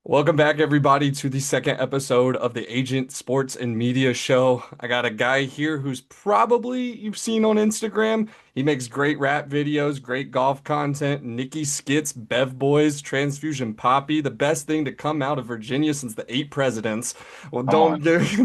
Welcome back, everybody, to the second episode of the Agent Sports and Media Show. I got a guy here who's probably you've seen on Instagram. He makes great rap videos, great golf content. Nikki Skits, Bev Boys, Transfusion Poppy, the best thing to come out of Virginia since the eight presidents. Well, Come on.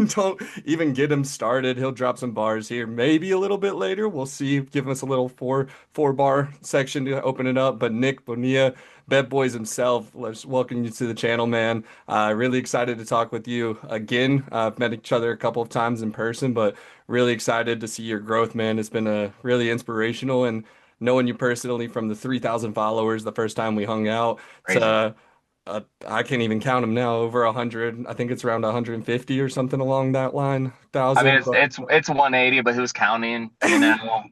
don't even get him started. He'll drop some bars here, maybe a little bit later. We'll see. Give us a little four bar section to open it up. But Nick Bonilla. Bet Boys himself, let's welcome you to the channel, man. Really excited to talk with you again. I've met each other a couple of times in person, but really excited to see your growth, man. It's been really inspirational, and knowing you personally from the 3,000 followers the first time we hung out Crazy. to I can't even count them now, over 100. I think it's around 150 or something along that line, I mean, thousand. it's But it's it's 180, but who's counting? I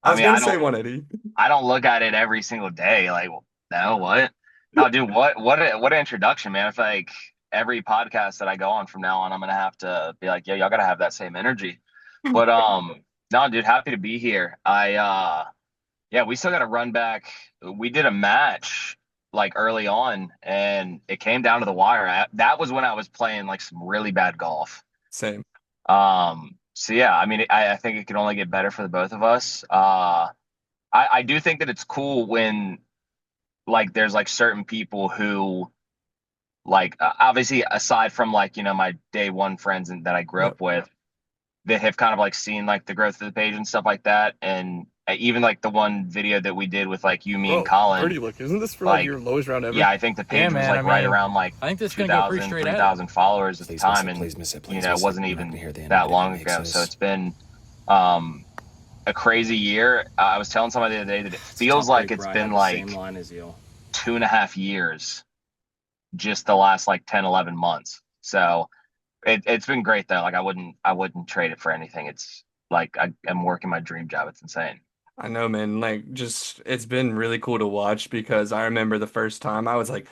I was mean, gonna say 180. I don't look at it every single day. Like, no, what? No, dude, what an introduction, man. I feel like every podcast that I go on from now on, I'm gonna have to be like, yeah, y'all gotta have that same energy. But no, dude, happy to be here. Yeah, we still gotta run back. We did a match like early on, and it came down to the wire. That was when I was playing like some really bad golf. Same. So yeah, I mean, I think it can only get better for the both of us. I do think that it's cool when like there's like certain people who like obviously aside from like my day one friends and that I grew Yep. up with that have kind of like seen like the growth of the page and stuff like that, and even like the one video that we did with like you, me, and Bro, Colin, birdie look, isn't this for like like your lowest round ever? yeah, I think the Yeah, page was man. I like right mean, around like I think this is gonna go pretty 2,000, straight at it. 3,000 followers at the Please miss time, it, and please miss it, please miss it it. wasn't You're not gonna even hear the end of that it if it long makes ago. So this. it's been um a crazy year. I was telling somebody the other day that it It's a feels tough like week, it's bro. I been had the same like line as you. 2.5 years, just the last like 10, 11 months. So it's been great though. Like I wouldn't trade it for anything. It's like I'm working my dream job. It's insane. I know, man. Like, just it's been really cool to watch because I remember the first time I was like,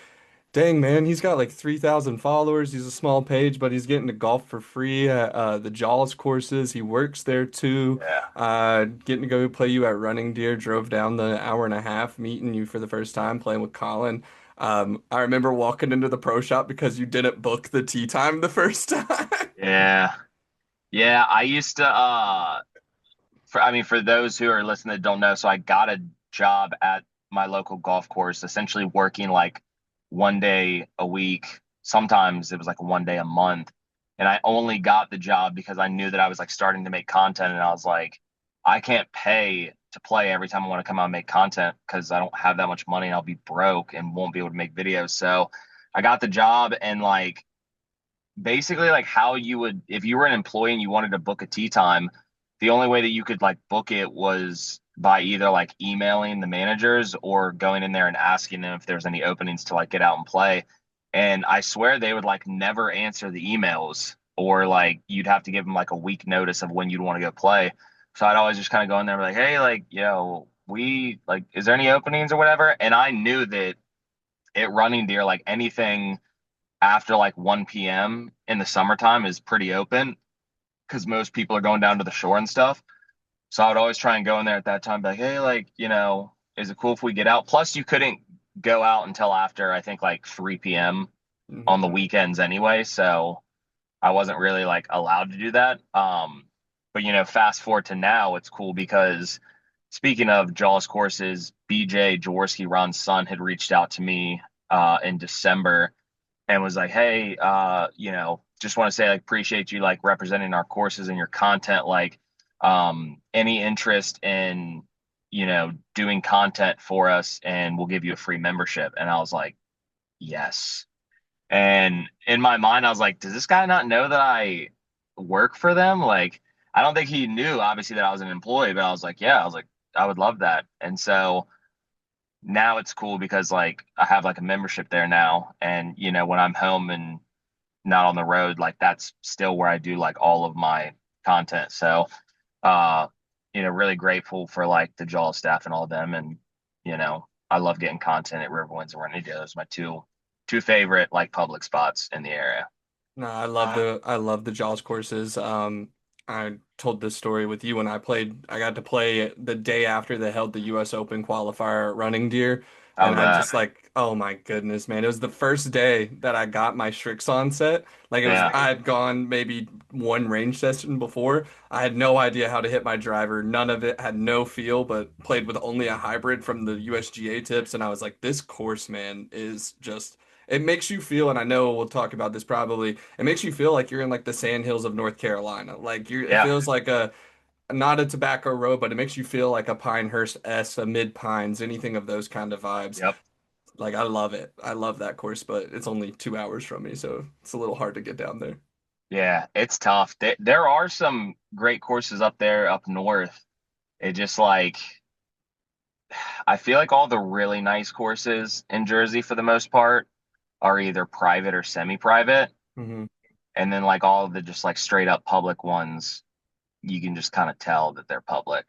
dang, man, he's got like 3,000 followers. He's a small page, but he's getting to golf for free at the Jaws courses. He works there too. Yeah. Getting to go play you at Running Deer, drove down the hour and a half, meeting you for the first time, playing with Colin. I remember walking into the pro shop because you didn't book the tea time the first time. Yeah. Yeah. I used to I mean, for those who are listening that don't know, so I got a job at my local golf course, essentially working like one day a week. Sometimes it was like one day a month. And I only got the job because I knew that I was like starting to make content. And I was like, I can't pay to play every time I want to come out and make content because I don't have that much money and I'll be broke and won't be able to make videos. So I got the job, and like basically like how you would if you were an employee and you wanted to book a tea time, the only way that you could like book it was by either like emailing the managers or going in there and asking them if there's any openings to like get out and play. And I swear they would like never answer the emails, or like you'd have to give them like a week notice of when you'd want to go play. So I'd always just kind of go in there and be like, hey, like, we like, is there any openings or whatever? And I knew that at Running Deer, like anything after like 1 p.m. in the summertime is pretty open because most people are going down to the shore and stuff. So I would always try and go in there at that time, be like, hey, like, is it cool if we get out? Plus, you couldn't go out until after I think like 3 p.m. on the weekends anyway. So I wasn't really like allowed to do that. But fast forward to now, it's cool because speaking of Jaws courses, BJ Jaworski, Ron's son, had reached out to me in December and was like, "Hey, just want to say like appreciate you like representing our courses and your content. Like, any interest in doing content for us, and we'll give you a free membership." And I was like, "Yes." And in my mind, I was like, "Does this guy not know that I work for them?" Like, I don't think he knew obviously that I was an employee, but I was like, "Yeah," I was like, "I would love that." And so now it's cool because like I have like a membership there now, and when I'm home and not on the road, like that's still where I do like all of my content. So uh really grateful for like the Jaws staff and all of them, and I love getting content at Riverwinds and Running Deer. Those are my two favorite like public spots in the area. No, I love the Jaws courses. I told this story with you when I played. I got to play the day after they held the U.S. Open qualifier at Running Deer. Oh, And I that. just like, oh my goodness, man. It was the first day that I got my Strixon set. Like it was, Yeah. I had gone maybe one range session before. I had no idea how to hit my driver. None of it had no feel, but played with only a hybrid from the USGA tips. And I was like, this course, man, is just, it makes you feel, and I know we'll talk about this probably, it makes you feel like you're in like the sand hills of North Carolina. Like it Yeah. feels like a, not a tobacco road, but it makes you feel like a Pinehurst S, a Mid Pines, anything of those kind of vibes. Yep. Like I love it. I love that course, but it's only 2 hours from me, so it's a little hard to get down there. Yeah, it's tough. There are some great courses up there up north. It just like I feel like all the really nice courses in Jersey for the most part are either private or semi-private. Hmm. And then like all of the just like straight up public ones, you can just kind of tell that they're public.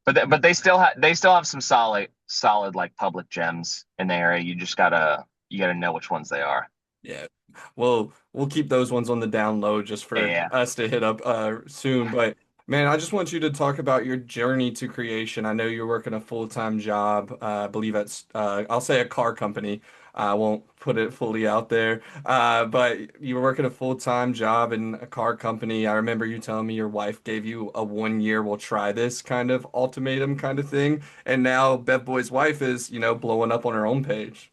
But they still have some solid like public gems in the area. You gotta know which ones they are. Yeah. Well, we'll keep those ones on the down low just for Yeah. us to hit up soon. But man, I just want you to talk about your journey to creation. I know you're working a full-time job, I believe at I'll say a car company. I won't put it fully out there. But you were working a full-time job in a car company. I remember you telling me your wife gave you a 1 year, we'll try this kind of ultimatum kind of thing. And now Bev Boy's wife is, blowing up on her own page.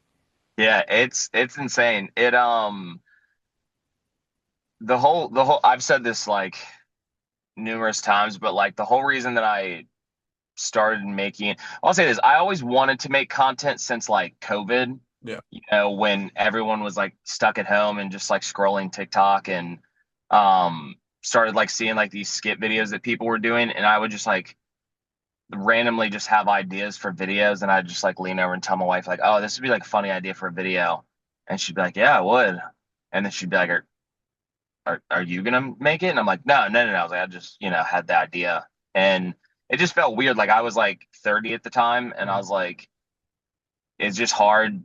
Yeah, it's insane. The whole I've said this like numerous times, but like the whole reason that I started making, I'll say this, I always wanted to make content since like COVID, Yeah. when everyone was like stuck at home and just like scrolling TikTok and um started like seeing like these skit videos that people were doing, and I would just like randomly just have ideas for videos, and I'd just like lean over and tell my wife like, "Oh, this would be like a funny idea for a video." And she'd be like, "Yeah, I would." And then she'd be like, are you gonna make it?" And I'm like, "No, no, no, no." I was like, I just, had the idea. And it just felt weird. Like I was like 30 at the time, and I was like, it's just hard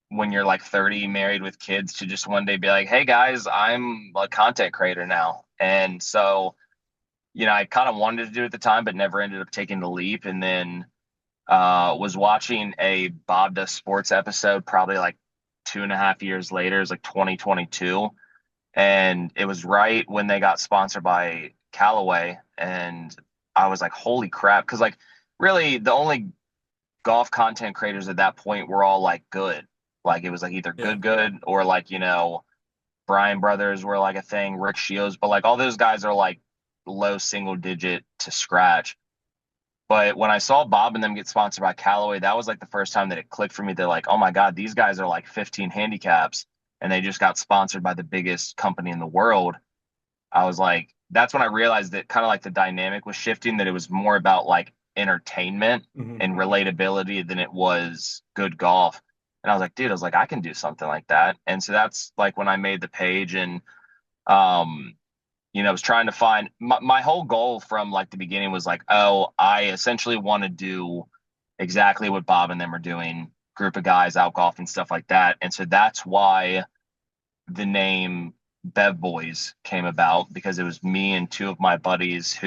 when you're like 30, married with kids, to just one day be like, "Hey guys, I'm a content creator now." And so, I kind of wanted to do it at the time, but never ended up taking the leap. And then was watching a Bob Does Sports episode probably like 2.5 years later. It was like 2022, and it was right when they got sponsored by Callaway, and I was like, "Holy crap!" Because like really, the only golf content creators at that point were all like good. Like it was like either Yeah. good, or like Bryan Brothers were like a thing, Rick Shields, but like all those guys are like low single digit to scratch. But when I saw Bob and them get sponsored by Callaway, that was like the first time that it clicked for me. They're like, "Oh my God, these guys are like 15 handicaps, and they just got sponsored by the biggest company in the world." I was like, that's when I realized that kind of like the dynamic was shifting, that it was more about like entertainment Hmm. and relatability than it was good golf. And I was like, dude, I was like, I can do something like that. And so that's like when I made the page, and um I was trying to find my whole goal from like the beginning was like, oh, I essentially want to do exactly what Bob and them are doing, group of guys out golfing, stuff like that. And so that's why the name Bev Boys came about, because it was me and two of my buddies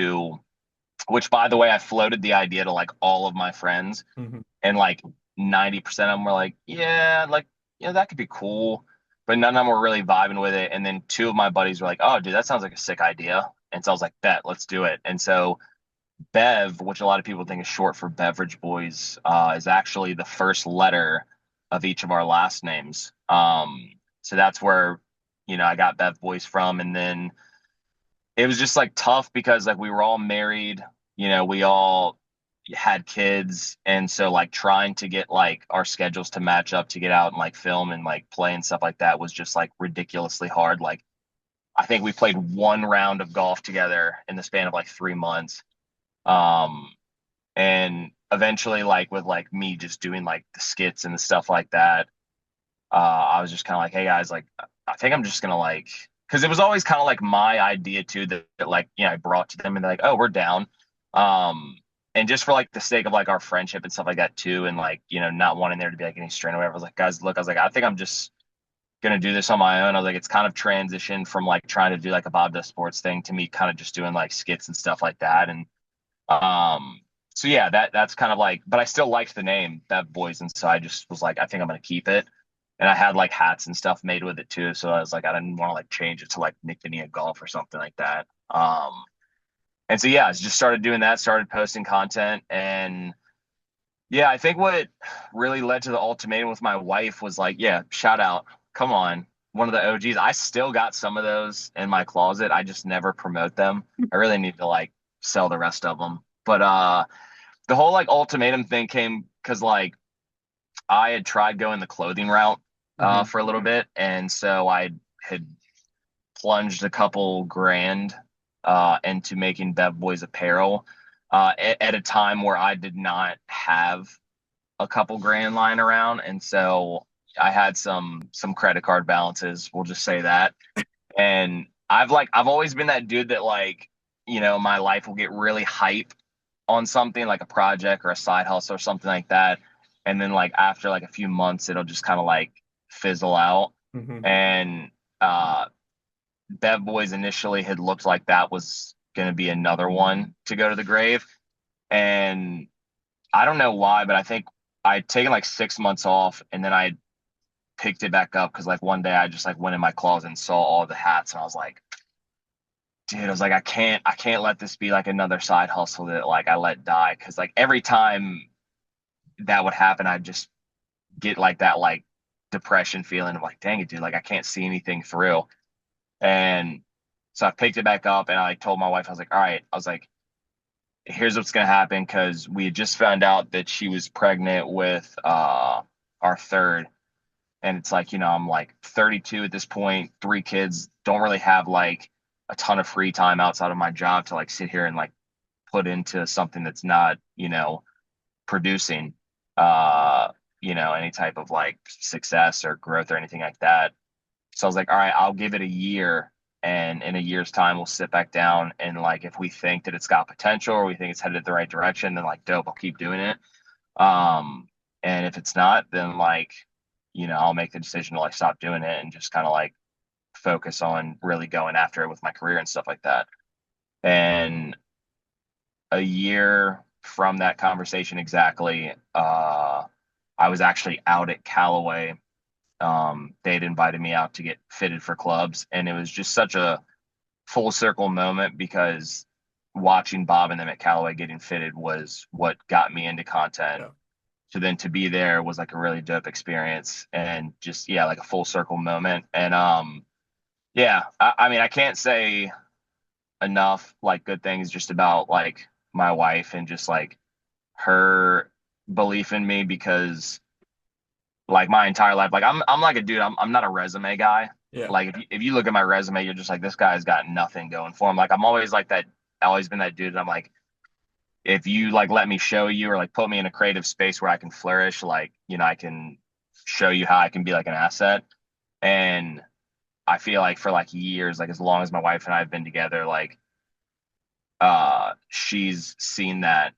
which by the way, I floated the idea to like all of my friends, Hmm. and like 90% of them were like, yeah, like, yeah, that could be cool. But none of them were really vibing with it. And then two of my buddies were like, "Oh, dude, that sounds like a sick idea." And so I was like, "Bet, let's do it." And so Bev, which a lot of people think is short for Beverage Boys, is actually the first letter of each of our last names. So that's where, I got Bev Boys from. And then it was just like tough because like we were all married, we all had kids. And so like trying to get like our schedules to match up to get out and like film and like play and stuff like that was just like ridiculously hard. Like I think we played one round of golf together in the span of like 3 months. Um, and eventually like with like me just doing like the skits and the stuff like that, I was just kind of like, "Hey guys, like I think I'm just gonna like," because it was always kind of like my idea too, that like, I brought to them, and they're like, "Oh, we're down." um and just for like the sake of like our friendship and stuff like that too, and like, not wanting there to be like any strain or whatever, I was like, "Guys, look," I was like, "I think I'm just gonna do this on my own." I was like, it's kind of transitioned from like trying to do like a Bob Does Sports thing to me kind of just doing like skits and stuff like that. And um so yeah, that's kind of like, but I still liked the name Bev Boys, and so I just was like, I think I'm gonna keep it. And I had like hats and stuff made with it too, so I was like, I didn't want to like change it to like Nick Vania Golf or something like that. And so yeah, I just started doing that, started posting content, and yeah, I think what really led to the ultimatum with my wife was like, yeah, shout out, come on, one of the OGs. I still got some of those in my closet. I just never promote them. I really need to like sell the rest of them. But the whole like ultimatum thing came because like I had tried going the clothing route Hmm. for a little bit, and so I had plunged a couple grand into making Bev Boys apparel at a time where I did not have a couple grand lying around, and so I had some credit card balances. We'll just say that. And I've always been that dude that like my life will get really hype on something like a project or a side hustle or something like that, and then like after like a few months it'll just kind of like fizzle out. Hmm. And uh, Bev Boys initially had looked like that was going to be another one to go to the grave, and I don't know why, but I think I'd taken like 6 months off, and then I picked it back up because like one day I just like went in my closet and saw all the hats, and I was like, dude, I was like, I can't let this be like another side hustle that like I let die, because like every time that would happen, I'd just get like that like depression feeling of like, dang it, dude, like I can't see anything through. And so I picked it back up, and I like, told my wife, I was like, all right, I was like, here's what's gonna happen, because we had just found out that she was pregnant with our third. And it's like, I'm like 32 at this point, three kids, don't really have like a ton of free time outside of my job to like sit here and like put into something that's not, producing any type of like success or growth or anything like that. So I was like, all right, I'll give it a year, and in a year's time we'll sit back down, and like if we think that it's got potential or we think it's headed the right direction, then like dope, I'll keep doing it. Um, and if it's not, then like, I'll make the decision to like stop doing it and just kind of like focus on really going after it with my career and stuff like that. And a year from that conversation exactly, I was actually out at Callaway. They'd invited me out to get fitted for clubs, and it was just such a full circle moment because watching Bob and them at Callaway getting fitted was what got me into content. Yeah. So then to be there was like a really dope experience, and just yeah, like a full circle moment. And yeah, I mean I can't say enough like good things just about like my wife and just like her belief in me, because like my entire life, like I'm like a dude, I'm not a resume guy. Yeah. Like if you look at my resume, you're just like, this guy's got nothing going for him. Like I'm always like that, always been that dude. And I'm like, if you like let me show you or like put me in a creative space where I can flourish, like, I can show you how I can be like an asset. And I feel like for like years, like as long as my wife and I have been together, like she's seen that,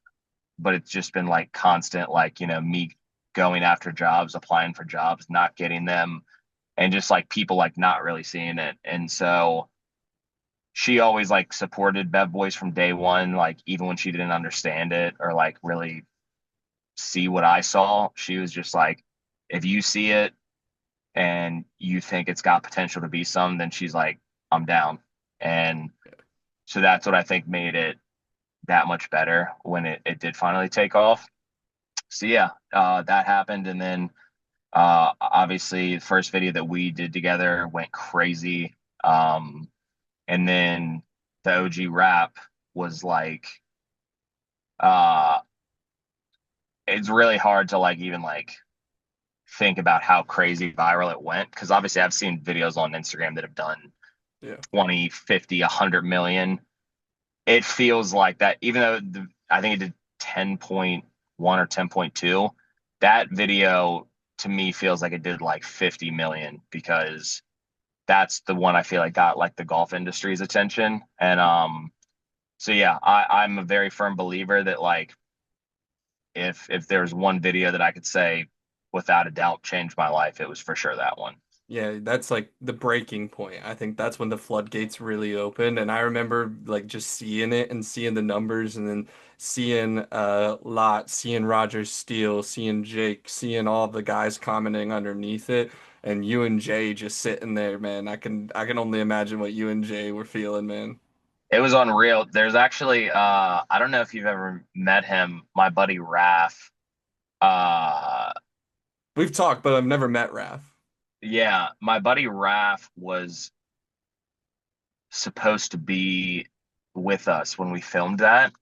but it's just been like constant, like, me going after jobs, applying for jobs, not getting them, and just like people like not really seeing it. And so she always like supported Bev Boys from day one, like even when she didn't understand it or like really see what I saw. She was just like, if you see it and you think it's got potential to be some, then she's like, I'm down. And so that's what I think made it that much better when it did finally take off. So yeah, that happened. And then obviously the first video that we did together went crazy. And then the OG rap was like, uh, it's really hard to like even like think about how crazy viral it went, because obviously I've seen videos on Instagram that have done Yeah. 20, 50, 100 million. It feels like that, even though I think it did 10.1 or 10.2, that video to me feels like it did like 50 million, because that's the one I feel like got like the golf industry's attention. And so yeah, I'm a very firm believer that like if there's one video that I could say without a doubt changed my life, it was for sure that one. Yeah, that's like the breaking point. I think that's when the floodgates really opened. And I remember like just seeing it and seeing the numbers and then seeing Lot, seeing Roger Steele, seeing Jake, seeing all the guys commenting underneath it, and you and Jay just sitting there, man. I can only imagine what you and Jay were feeling, man. It was unreal. There's actually I don't know if you've ever met him, my buddy Raph. Uh We've talked, but I've never met Raph. yeah, my buddy Raph was supposed to be with us when we filmed that.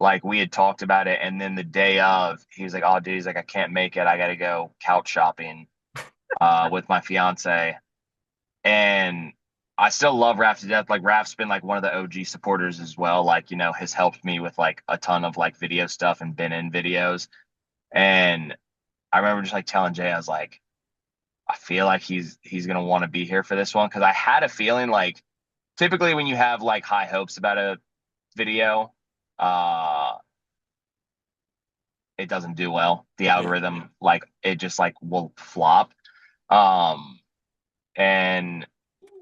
Like we had talked about it, and then the day of, he was like, "Oh, dude, he's like, I can't make it. I got to go couch shopping with my fiance." And I still love Raph to death. Like Raph's been like one of the OG supporters as well. Like has helped me with like a ton of like video stuff and been in videos. And I remember just like telling Jay, I was like, I feel like he's gonna want to be here for this one because I had a feeling like typically when you have like high hopes about a video, uh, it doesn't do well. The Yeah, algorithm, like it just like will flop. Um, and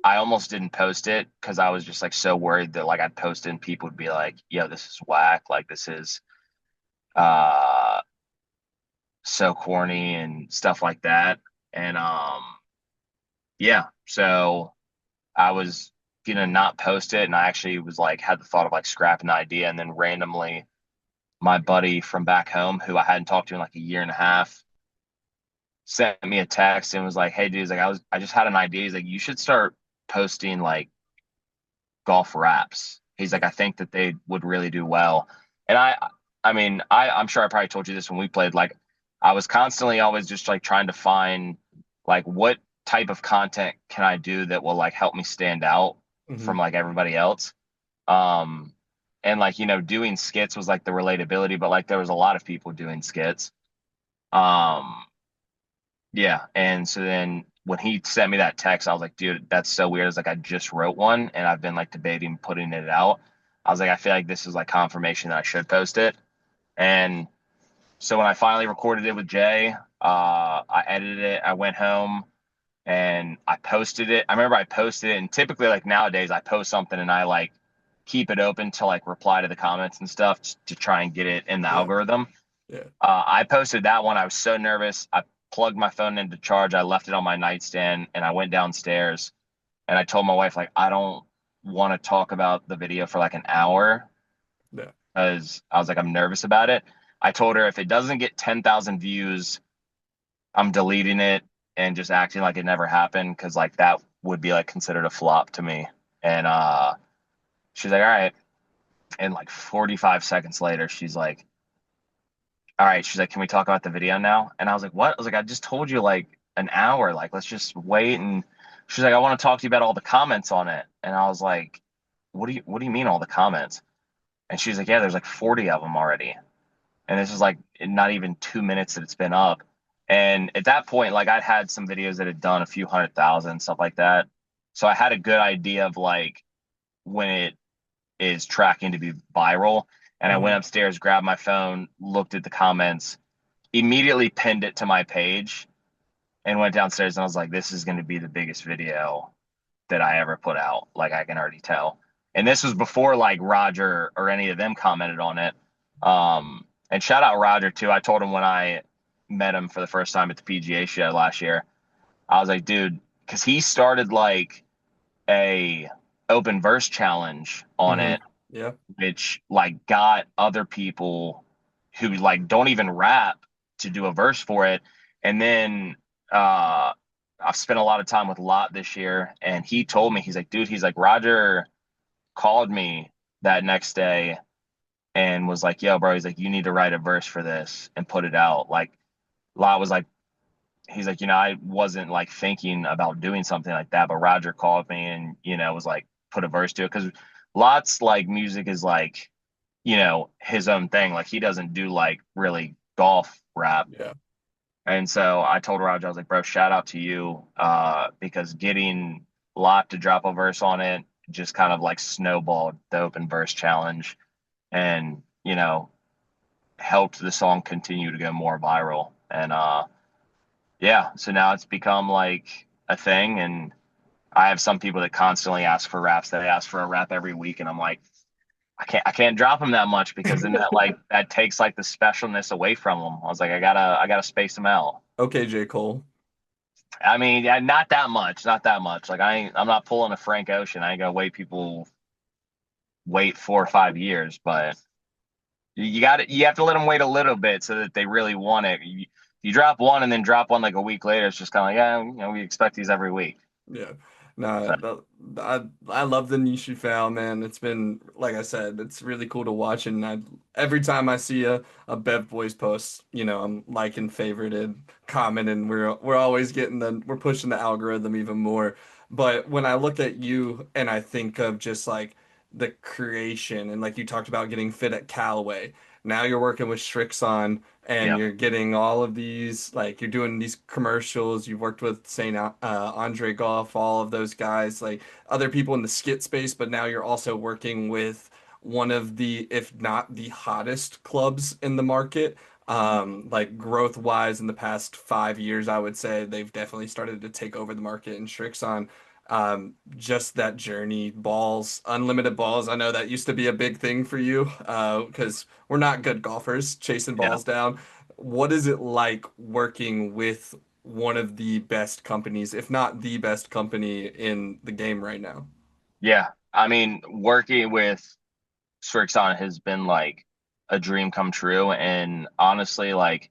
I almost didn't post it because I was just like so worried that like I'd post it and people would be like, yo, this is whack. Like this is uh so corny and stuff like that. And yeah, so I was gonna not post it and I actually was like had the thought of like scrapping the idea and then randomly my buddy from back home who I hadn't talked to in like a year and a half sent me a text and was like, "Hey, dude, he's like, I just had an idea. He's like, you should start posting like golf raps." He's like, "I think that they would really do well." And I mean, I'm sure I probably told you this when we played. Like, I was constantly always just like trying to find like what type of content can I do that will like help me stand out hmm from like everybody else. Um, and like doing skits was like the relatability, but like there was a lot of people doing skits. Um, Yeah. And so then when he sent me that text, I was like, dude, that's so weird. It's like I just wrote one and I've been like debating putting it out. I was like, I feel like this is like confirmation that I should post it. And so when I finally recorded it with Jay, I edited it. I went home and I posted it. I remember I posted it, and typically like nowadays I post something and I like keep it open to like reply to the comments and stuff to try and get it in the yeah, algorithm. yeah, I posted that one. I was so nervous. I plugged my phone into charge. I left it on my nightstand and I went downstairs and I told my wife, like, I don't want to talk about the video for like an hour yeah, because I was like, I'm nervous about it. I told her if it doesn't get 10,000 views, I'm deleting it and just acting like it never happened because like that would be like considered a flop to me. And she's like, all right. And like 45 seconds later, she's like, all right, she's like, can we talk about the video now? And I was like, what? I was like, I just told you like an hour. Like, let's just wait. And she's like, I want to talk to you about all the comments on it. And I was like, what do you mean all the comments? And she's like, yeah, there's like 40 of them already. And this is like not even 2 minutes that it's been up. And at that point, like I'd had some videos that had done a few 100,000, stuff like that. So I had a good idea of like when it is tracking to be viral. And I hmm went upstairs, grabbed my phone, looked at the comments, immediately pinned it to my page and went downstairs and I was like, this is going to be the biggest video that I ever put out. Like I can already tell. And this was before like Roger or any of them commented on it. And shout out Roger too. I told him when I met him for the first time at the PGA show last year, I was like, dude, because he started like a open verse challenge on hmm it, yeah, which like got other people who like don't even rap to do a verse for it. And then uh I've spent a lot of time with Lot this year and he told me, he's like, dude, he's like, Roger called me that next day and was like, yo, bro, he's like, you need to write a verse for this and put it out. Like Lot was like, he's like, I wasn't like thinking about doing something like that, but Roger called me and, was like, put a verse to it. Cause Lot's like music is like, his own thing. Like he doesn't do like really golf rap. yeah, And so I told Roger, I was like, bro, shout out to you. Because getting Lot to drop a verse on it just kind of like snowballed the open verse challenge and, helped the song continue to go more viral. And yeah, so now it's become like a thing. And I have some people that constantly ask for raps. They ask for a rap every week, and I'm like, I can't drop them that much because then that takes like the specialness away from them. I was like, I gotta space them out. Okay, J. Cole. I mean, yeah, not that much, not that much. Like I'm not pulling a Frank Ocean. I ain't gonna wait people wait 4 or 5 years, but you have to let them wait a little bit so that they really want it. You drop one and then drop one like a week later, it's just kind of like, yeah, we expect these every week. Yeah. Nah, So I love the niche you found, man. It's been, like I said, it's really cool to watch. And every time I see a Bev Boys post, I'm liking, favorited, commenting. We're always we're pushing the algorithm even more. But when I look at you and I think of just like the creation and like you talked about getting fit at Callaway, now you're working with Strixon and yeah, you're getting all of these, like you're doing these commercials. You've worked with Saint Andre Goff, all of those guys, like other people in the skit space, but now you're also working with one of the, if not the hottest clubs in the market. Like growth wise in the past 5 years, I would say they've definitely started to take over the market in Strixon. Just that journey, balls, unlimited balls. I know that used to be a big thing for you, because we're not good golfers chasing yeah, balls down. What is it like working with one of the best companies, if not the best company in the game right now? yeah. I mean, working with Strixon has been like a dream come true, and honestly, like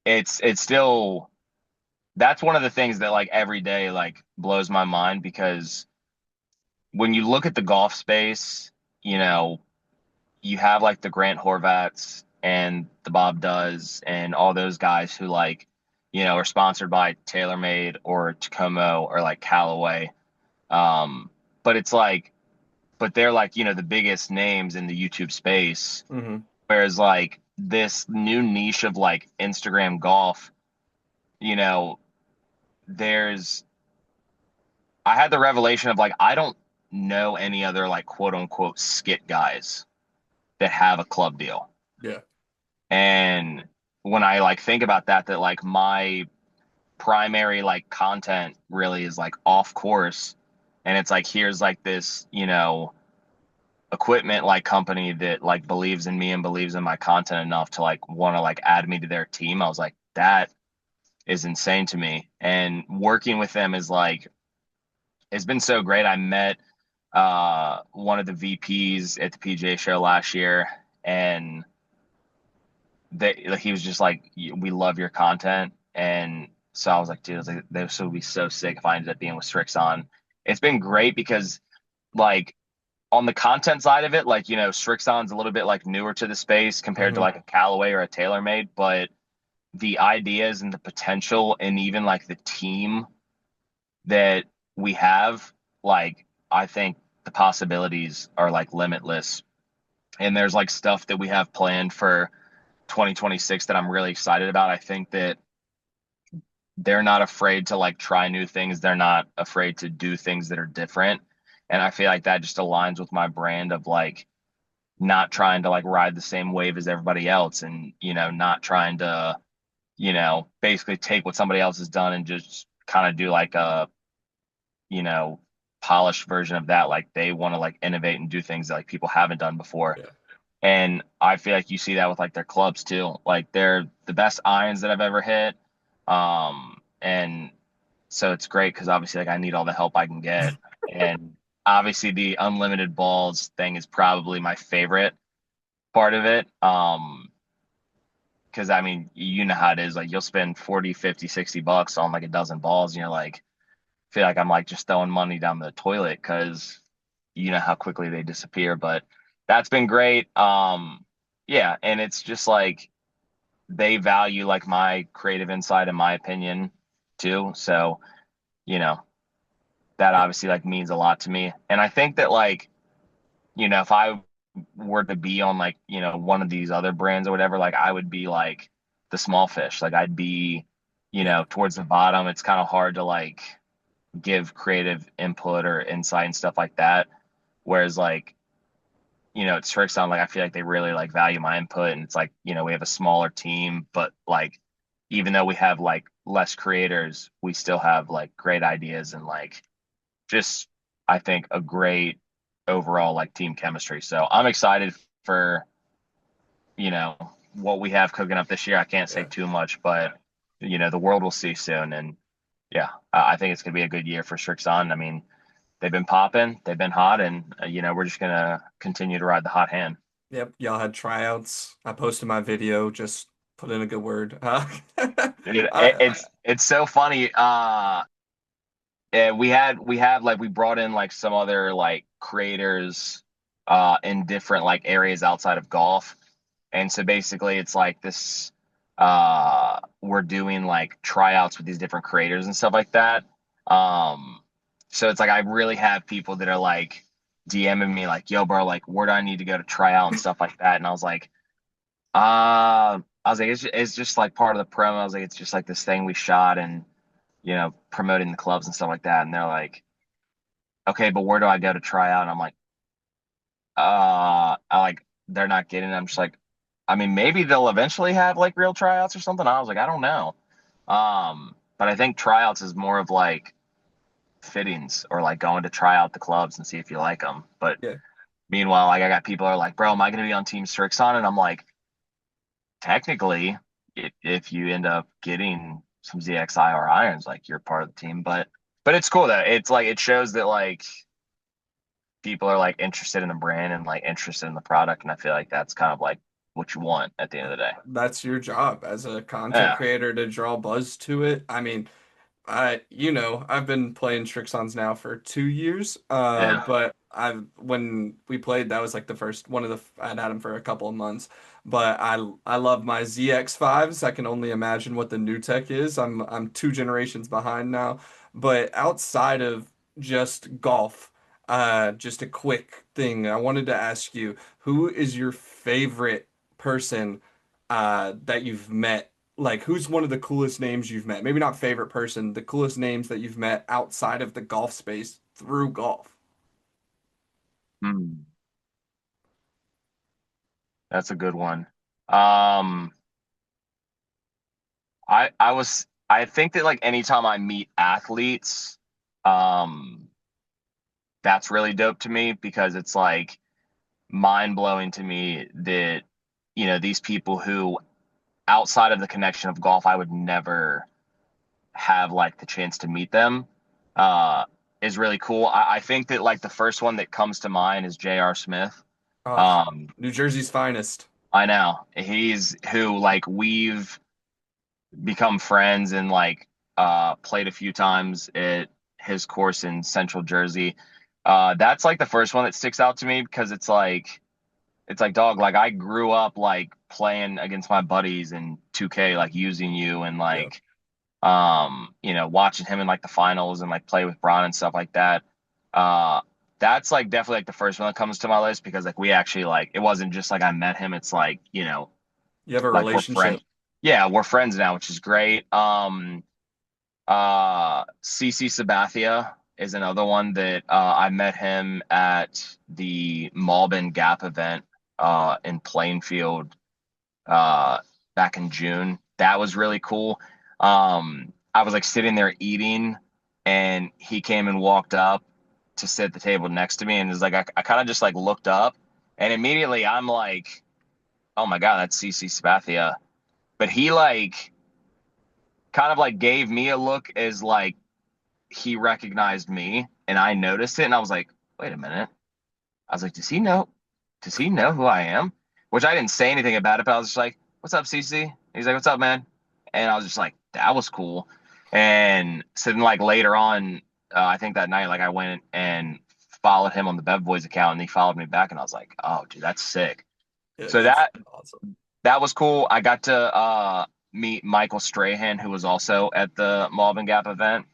it's still that's one of the things that like every day like blows my mind because when you look at the golf space, you know, you have like the Grant Horvats and the Bob Does and all those guys who like, are sponsored by TaylorMade or Tacoma or like Callaway. Um, but it's like, but they're like, the biggest names in the YouTube space. Hmm. Whereas like this new niche of like Instagram golf, you know, there's, I had the revelation of like, I don't know any other like quote unquote skit guys that have a club deal. Yeah. And when I like think about that like my primary like content really is like off course, and it's like here's like this, equipment like company that like believes in me and believes in my content enough to like want to like add me to their team. I was like, that is insane to me. And working with them is like it's been so great. I met one of the VPs at the PGA show last year, and they like he was just like, we love your content. And so I was like, dude, I was like, this would be so sick if I ended up being with Strixon. It's been great because like on the content side of it, like, Strixon's a little bit like newer to the space compared to Hmm. like a Callaway or a TaylorMade, but the ideas and the potential and even like the team that we have, like, I think the possibilities are like limitless. And there's like stuff that we have planned for 2026 that I'm really excited about. I think that they're not afraid to like try new things. They're not afraid to do things that are different. And I feel like that just aligns with my brand of like not trying to like ride the same wave as everybody else and, not trying to, basically take what somebody else has done and just kind of do like a, you know, polished version of that. Like they want to like innovate and do things that like people haven't done before. Yeah. And I feel like you see that with like their clubs too. Like they're the best irons that I've ever hit. And so it's great because obviously like I need all the help I can get. And obviously the unlimited balls thing is probably my favorite part of it. Because I mean, you know how it is. Like you'll spend 40, 50, 60 bucks on like a dozen balls, and you're like, feel like I'm like just throwing money down the toilet because you know how quickly they disappear. But that's been great. Yeah, and it's just like they value like my creative insight in my opinion too. So, you know, that Yeah. obviously like means a lot to me. And I think that like, if I were to be on like, one of these other brands or whatever, like I would be like the small fish. Like I'd be, Yeah. towards the bottom. It's kind of hard to like give creative input or insight and stuff like that. Whereas like, it Strixon, like I feel like they really like value my input, and it's like, we have a smaller team, but like, even though we have like less creators, we still have like great ideas and like just I think a great overall like team chemistry. So I'm excited for, you know, what we have cooking up this year. I can't say Yeah. too much, but the world will see soon. And yeah, I think it's going to be a good year for Strixon. I mean, they've been popping, they've been hot, and we're just gonna continue to ride the hot hand. Yep. Y'all had tryouts. I posted my video, just put in a good word. Dude, I it's so funny. Yeah, we have like we brought in like some other like creators in different like areas outside of golf. And so basically it's like this we're doing like tryouts with these different creators and stuff like that. Um so it's like I really have people that are like DMing me like, yo bro, like where do I need to go to try out and stuff like that. And I was like it's just like part of the promo. I was like it's just like this thing we shot and promoting the clubs and stuff like that. And they're like, okay, but where do I go to try out? And I'm like, I like they're not getting it. I'm just like, I mean, maybe they'll eventually have like real tryouts or something. I was like, I don't know. But I think tryouts is more of like fittings or like going to try out the clubs and see if you like them. But yeah. meanwhile, like I got people who are like, bro, am I going to be on Team Strixon? And I'm like, technically, if you end up getting some ZXI or irons, like you're part of the team. But it's cool that it's like it shows that like people are like interested in the brand and like interested in the product, and I feel like that's kind of like what you want at the end of the day. That's your job as a content Yeah, creator to draw buzz to it. I mean, I've been playing Strixons now for 2 years. yeah. But when we played, that was like the first one of I'd had them for a couple of months. But I love my ZX5s. I can only imagine what the new tech is. I'm 2 generations behind now. But outside of just golf, just a quick thing. I wanted to ask you, who is your favorite person that you've met? Like, who's one of the coolest names you've met? Maybe not favorite person, the coolest names that you've met outside of the golf space through golf. Hmm. That's a good one. Um, I think that like anytime I meet athletes, um, that's really dope to me because it's like mind blowing to me that these people who outside of the connection of golf, I would never have like the chance to meet them uh is really cool. I think that like the first one that comes to mind is J.R. Smith. Oh, Um New Jersey's finest. I know he's who like we've become friends and like played a few times at his course in Central Jersey. That's like the first one that sticks out to me because it's like dog like I grew up like playing against my buddies in 2K like using you and Yeah. like watching him in like the finals and like play with Bron and stuff like that. Uh, that's like definitely like the first one that comes to my list because like we actually like it wasn't just like I met him. It's like, You have a like we're friends. relationship. Yeah, we're friends now, which is great. CC Sabathia is another one that I met him at the Malbin Gap event in Plainfield uh, back in June. That was really cool. I was like sitting there eating, and he came and walked up to sit at the table next to me, and was like, I kind of just like looked up, and immediately I'm like, oh my God, that's CC Spathia. But he like kind of like gave me a look as like he recognized me, and I noticed it, and I was like, wait a minute. I was like, does he know? Does he know who I am? Which I didn't say anything about it, but I was just like, what's up, CC? He's like, what's up, man? And I was just like, that was cool. And so then, like, later on, I think that night, like, I went and followed him on the Bev Boys account, and he followed me back, and I was like, oh, dude, that's sick. Yeah, So that's that awesome. that was cool. I got to meet Michael Strahan, who was also at the Malvin Gap event.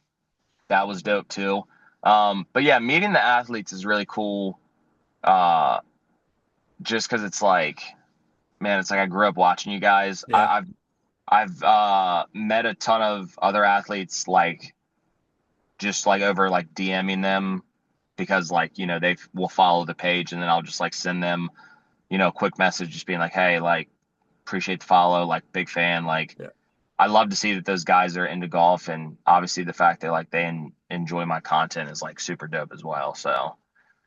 That was dope too. But yeah, meeting the athletes is really cool. Uh, just because it's like, man, it's like I grew up watching you guys. Yeah. I've met a ton of other athletes like just like over like DMing them because like they will follow the page and then I'll just like send them a quick message just being like, hey, like appreciate the follow, like big fan, like Yeah. I love to see that those guys are into golf, and obviously the fact that like enjoy my content is like super dope as well. So,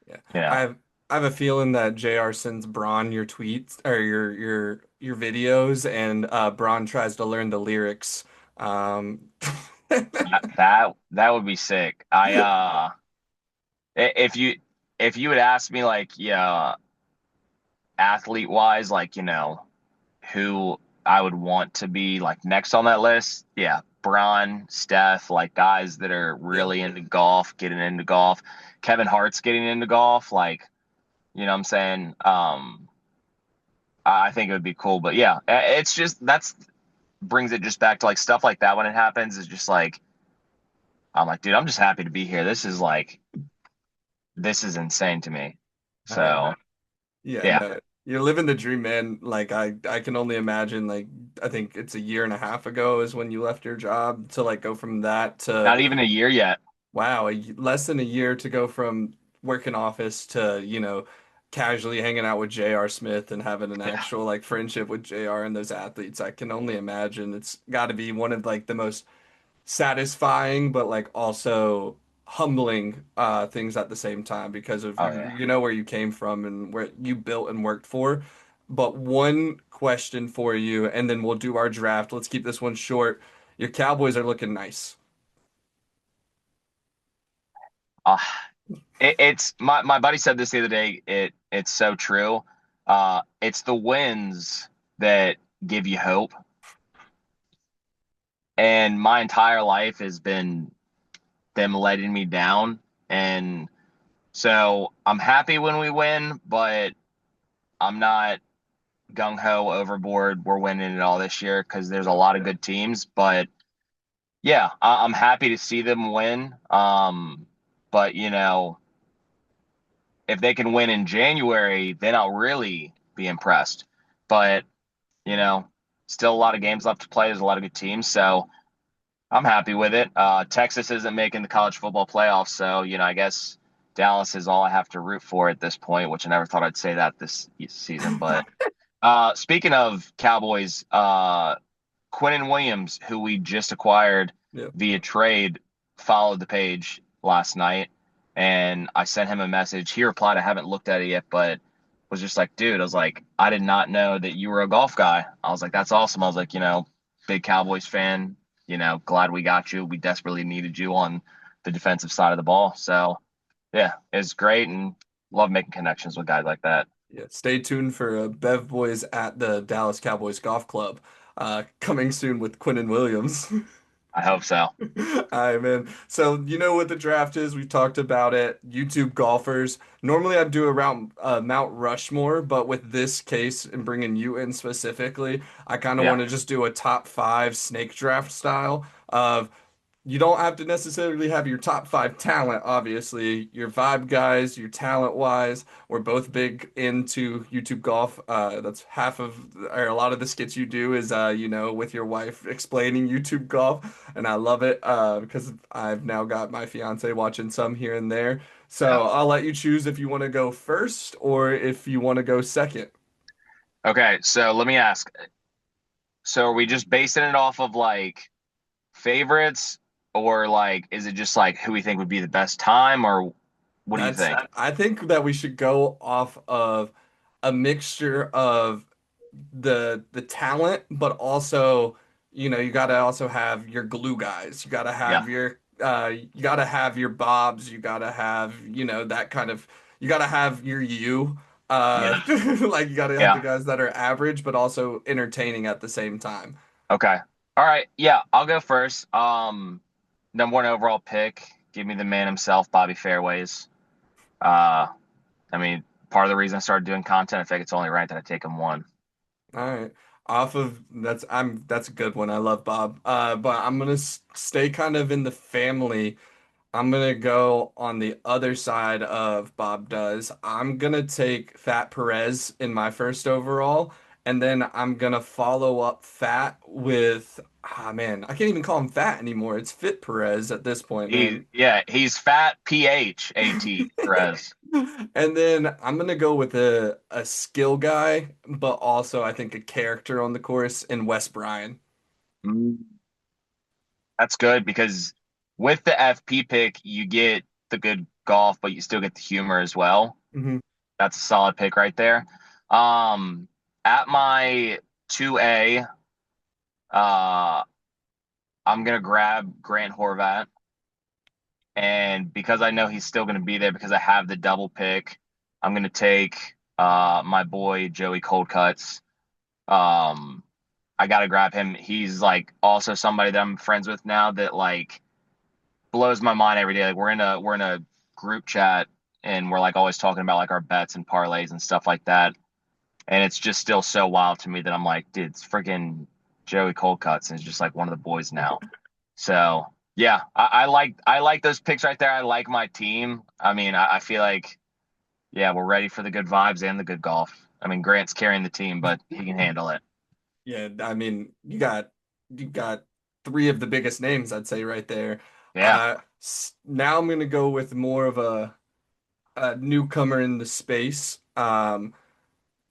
Yeah. you I know, have I have a feeling that JR sends Braun your tweets or your videos and Braun tries to learn the lyrics. Um that would be sick. If you would ask me like, yeah, athlete wise, like, who I would want to be like next on that list, yeah, Braun, Steph, like guys that are yeah. really into golf, getting into golf. Kevin Hart's getting into golf, like, you know what I'm saying? I think it would be cool. But yeah, it's just that's brings it just back to like stuff like that when it happens is just like I'm like, dude, I'm just happy to be here. This is insane to me. I So Yeah, yeah. no. You're living the dream, man. Like I can only imagine like I think it's a year and a half ago is when you left your job to like go from that to Not even a year yet. wow, less than a year to go from working office to, casually hanging out with J.R. Smith and having an Yeah. actual like friendship with J.R. and those athletes. I can only imagine it's got to be one of like the most satisfying but like also humbling things at the same time because of Oh you yeah. you know where you came from and where you built and worked for. But one question for you, and then we'll do our draft. Let's keep this one short. Your Cowboys are looking nice. Uh, it's my buddy said this the other day. It's so true. It's the wins that give you hope. And my entire life has been them letting me down. And so I'm happy when we win, but I'm not gung ho overboard. We're winning it all this year because there's a lot of good teams. But yeah, I'm happy to see them win. But if they can win in January, then I'll really be impressed. But you know, still a lot of games left to play. There's a lot of good teams, so I'm happy with it. Texas isn't making the college football playoffs, so I guess Dallas is all I have to root for at this point. Which I never thought I'd say that this season. But speaking of Cowboys, Quinnen Williams, who we just acquired Yeah. via trade, followed the page last night, and I sent him a message. He replied, "I haven't looked at it yet, but." Was just like, dude, I was like, I did not know that you were a golf guy. I was like, that's awesome. I was like, big Cowboys fan, glad we got you. We desperately needed you on the defensive side of the ball. So, yeah, it's great and love making connections with guys like that. Yeah, stay tuned for Bev Boys at the Dallas Cowboys Golf Club, coming soon with Quinnen Williams. I hope so. All right, man. So you know what the draft is. We've talked about it. YouTube golfers. Normally I'd do around Mount Rushmore, but with this case and bringing you in specifically, I kind of Yeah. want to just do a top five snake draft style of you don't have to necessarily have your top five talent, obviously. Your vibe guys, your talent wise, we're both big into YouTube golf. That's half of, or a lot of the skits you do is, with your wife explaining YouTube golf. And I love it because I've now got my fiance watching some here and there. So Yeah. I'll let you choose if you want to go first or if you want to go second. Okay. So let me ask. So are we just basing it off of like favorites or like is it just like who we think would be the best time or what do you That's, think? I think that we should go off of a mixture of the talent, but also, you gotta also have your glue guys. Yeah. You gotta have your Bobs, you gotta have, that kind of you gotta have your you. Yeah. Like you gotta have the Yeah. guys that are average, but also entertaining at the same time. Okay. All right. Yeah, I'll go first. Number one overall pick. Give me the man himself, Bobby Fairways. Uh, I mean, part of the reason I started doing content, I think it's only right that I take him one. All right. Off of that's a good one. I love Bob. But I'm gonna stay kind of in the family. I'm gonna go on the other side of Bob does. I'm gonna take Fat Perez in my first overall, and then I'm gonna follow up Fat with man, I can't even call him Fat anymore. It's Fit Perez at this point, man. He's fat PHAT, Perez. And then I'm gonna go with a skill guy, but also I think a character on the course in Wes Bryan. Mm, That's good because with the FP pick, you get the good golf, but you still get the humor as well. Hmm. That's a solid pick right there. Um, at my 2A, uh, I'm gonna grab Grant Horvat, and because I know he's still gonna be there because I have the double pick, I'm gonna take my boy Joey Coldcuts. Um, I gotta grab him. He's like also somebody that I'm friends with now that like blows my mind every day. Like we're in a group chat and we're like always talking about like our bets and parlays and stuff like that. And it's just still so wild to me that I'm like, dude, it's freaking Joey Coldcuts and it's just like one of the boys now. So yeah, I like those picks right there. I like my team. I mean, I feel like yeah, we're ready for the good vibes and the good golf. I mean, Grant's carrying the team, but he can handle it. Yeah, I mean, you got three of the biggest names, I'd say, right there. Yeah. Now I'm gonna go with more of a newcomer in the space. I'm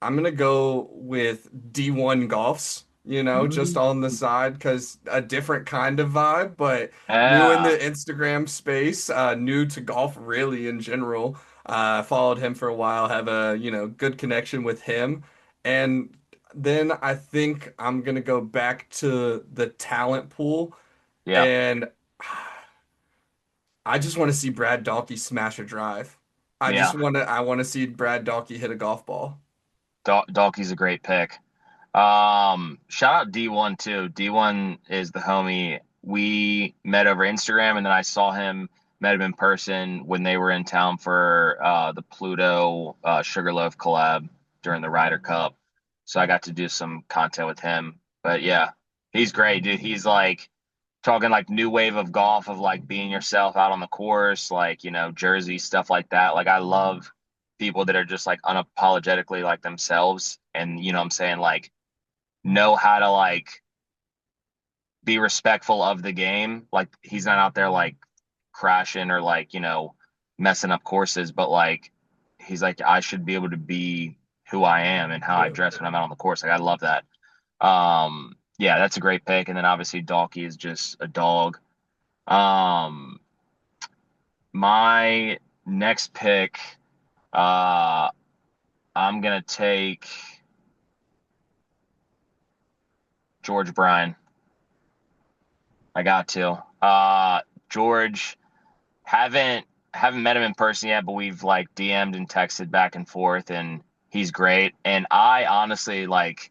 gonna go with D1 Golfs, just Mm. on the side because a different kind of vibe, but new in the Yeah. Instagram space, new to golf really in general. Followed him for a while, have a, good connection with him. And then I think I'm gonna go back to the talent pool Yeah. and I just want to see Brad Dahlke smash a drive. Yeah. I want to see Brad Dahlke hit a golf ball. Dalkey's a great pick. Shout out D1 too. D1 is the homie. We met over Instagram and then I saw him, met him in person when they were in town for the Pluto Sugarloaf collab during the Ryder Cup. So I got to do some content with him. But yeah, he's great, dude. He's like talking like new wave of golf of like being yourself out on the course, like, Jersey, stuff like that. Like I love people that are just like unapologetically like themselves and you know what I'm saying, like know how to like be respectful of the game. Like he's not out there like crashing or like, messing up courses, but like he's like, I should be able to be who I am and how I Yeah. dress when I'm out on the course. Like I love that. Yeah, that's a great pick. And then obviously Dalkey is just a dog. Um, my next pick, uh, I'm gonna take George Bryan. I got to. George, haven't haven't met him in person yet, but we've like DM'd and texted back and forth, and he's great. And I honestly like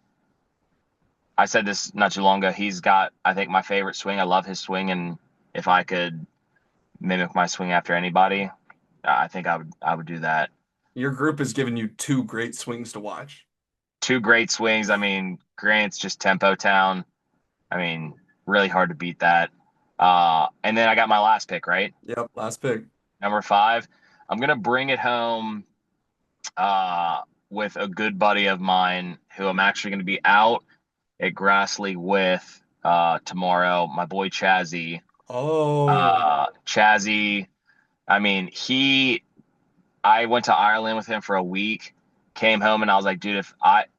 I said this not too long ago. He's got I think my favorite swing. I love his swing, and if I could mimic my swing after anybody, I think I would do that. Your group has given you two great swings to watch. Two great swings. I mean, Grant's just tempo town. I mean, really hard to beat that. And then I got my last pick, right? Yep, last pick. Number five. I'm gonna bring it home uh, with a good buddy of mine who I'm actually gonna be out at Grassley with tomorrow. My boy Chazzy. Oh, Chazzy. I mean, I went to Ireland with him for a week, came home and I was like, dude,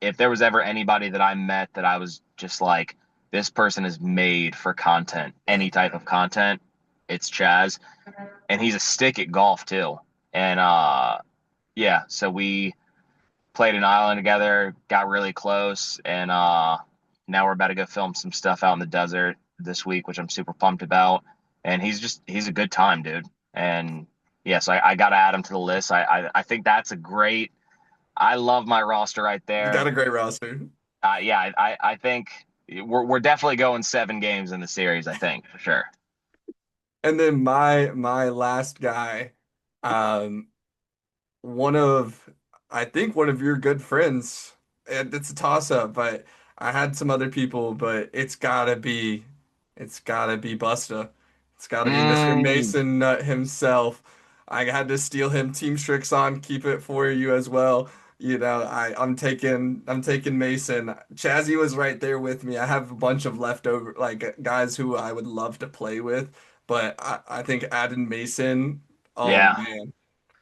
if there was ever anybody that I met that I was just like, this person is made for content, any type of content, it's Chaz. And he's a stick at golf too. And yeah, so we played in Ireland together, got really close, and now we're about to go film some stuff out in the desert this week, which I'm super pumped about. And he's a good time, dude. And yes, I got to add him to the list. I think that's a great. I love my roster right you got there. a great roster. Yeah, I think we're definitely going 7 games in the series. I think for sure. And then my last guy, um, one of I think one of your good friends. And it's a toss up, but I had some other people, but it's gotta be Busta. It's gotta be Mr. Mm, Mason Nut himself. I had to steal him Team Strix on, keep it for you as well. I'm taking Mason. Chazzy was right there with me. I have a bunch of leftover like guys who I would love to play with, but I think adding Mason, oh yeah. man.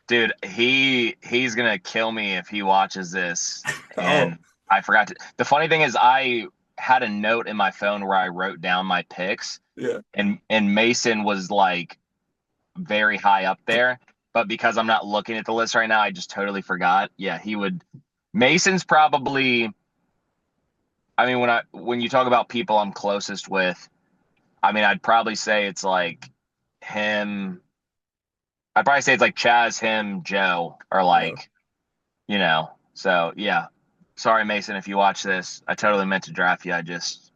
Dude, he's gonna kill me if he watches this. Oh, And I forgot to. The funny thing is, I had a note in my phone where I wrote down my picks, Yeah. and Mason was like very high up there. But because I'm not looking at the list right now, I just totally forgot. Yeah, he would. Mason's probably. I mean, when you talk about people I'm closest with, I mean, I'd probably say it's like him. I'd probably say it's like Chaz, him, Joe, or Yeah. like, you know. So yeah. Sorry, Mason, if you watch this. I totally meant to draft you. I just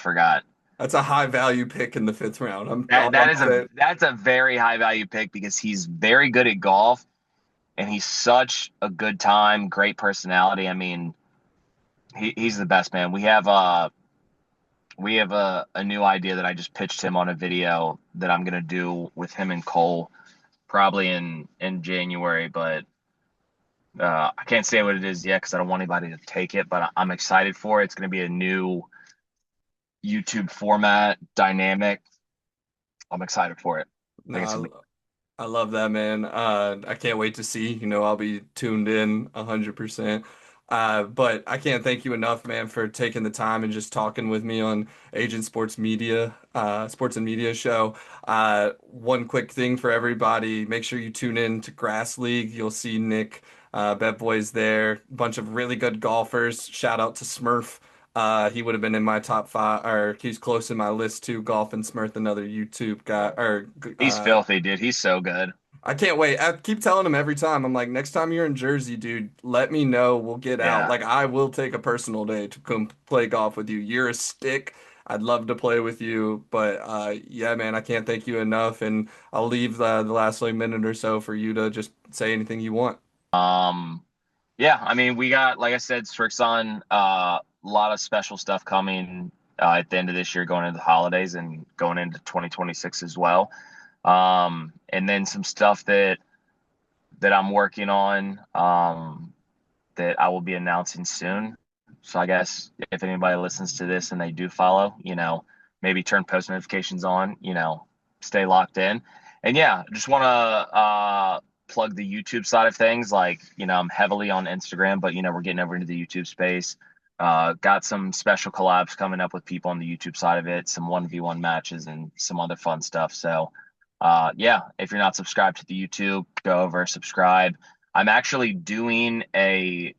forgot. That's a high value pick in the fifth round. That All that I'm is a saying. that's a very high value pick because he's very good at golf and he's such a good time, great personality. I mean, he's the best man. We have a new idea that I just pitched him on a video that I'm gonna do with him and Cole probably in January, but I can't say what it is yet because I don't want anybody to take it. But I'm excited for it. It's gonna be a new YouTube format, dynamic. I'm excited for it. I think it's gonna No, I love that, man. I can't wait to see. I'll be tuned in 100%. But I can't thank you enough, man, for taking the time and just talking with me on Agent Sports Media, Sports and Media Show. One quick thing for everybody: make sure you tune in to Grass League. You'll see Nick, Bet Boys there, a bunch of really good golfers. Shout out to Smurf. He would have been in my top five, or he's close in my list too. Golf and Smurf, another YouTube guy, or He's filthy, dude. He's so good. I can't wait. I keep telling him every time. I'm like, next time you're in Jersey, dude, let me know. We'll get out. Yeah. Like, I will take a personal day to come play golf with you. You're a stick. I'd love to play with you. But yeah, man, I can't thank you enough. And I'll leave the last like minute or so for you to just say anything you want. Um, yeah, I mean, we got, like I said, Strixon, a lot of special stuff coming at the end of this year, going into the holidays and going into 2026 as well. And then some stuff that I'm working on that I will be announcing soon. So I guess if anybody listens to this and they do follow, maybe turn post notifications on, stay locked in. And yeah, just want to plug the YouTube side of things. Like, I'm heavily on Instagram, but we're getting over into the YouTube space. Got some special collabs coming up with people on the YouTube side of it, some 1v1 matches and some other fun stuff. So yeah, if you're not subscribed to the YouTube, go over, subscribe. I'm actually doing a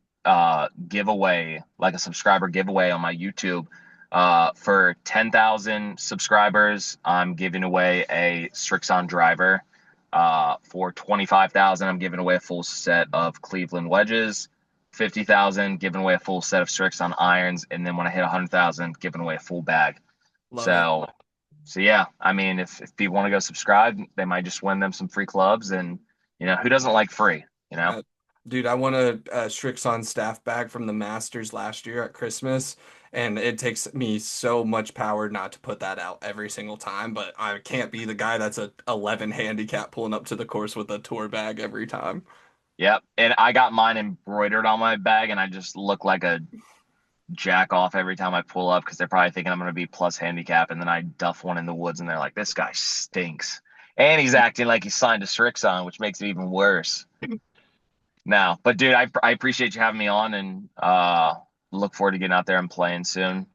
giveaway, like a subscriber giveaway on my YouTube. For 10,000 subscribers, I'm giving away a Strixon driver. For 25,000, I'm giving away a full set of Cleveland wedges. 50,000, giving away a full set of Strixon irons, and then when I hit 100,000, giving away a full bag. Love it. So yeah, I mean, if people want to go subscribe, they might just win them some free clubs, and who doesn't like free? You know, Uh, Dude, I won a Strixon staff bag from the Masters last year at Christmas, and it takes me so much power not to put that out every single time, but I can't be the guy that's a 11 handicap pulling up to the course with a tour bag every time. yep. And I got mine embroidered on my bag, and I just look like a jack off every time I pull up because they're probably thinking I'm going to be plus handicap, and then I duff one in the woods, and they're like, "This guy stinks," and he's acting like he's signed to Strixon, which makes it even worse. Now, but dude, I appreciate you having me on, and look forward to getting out there and playing soon.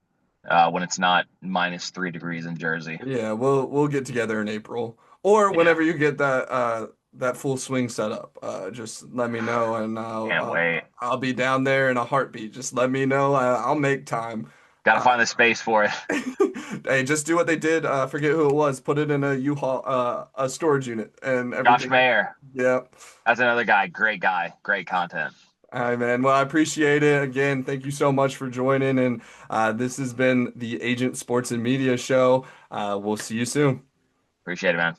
When it's not -3 degrees in Jersey. Yeah, we'll get together in April or Yeah, whenever you get that full swing set up. Just let me know and can't wait. I'll be down there in a heartbeat. Just let me know. I'll make time. Got to Uh, find the space for it. hey, just do what they did. Forget who it was. Put it in a U-Haul, a storage unit, and Josh everything. Mayer, Yeah. that's another guy, great content. All right, man. Well, I appreciate it. Again, thank you so much for joining. And this has been the Agent Sports and Media Show. We'll see you soon. Appreciate it, man.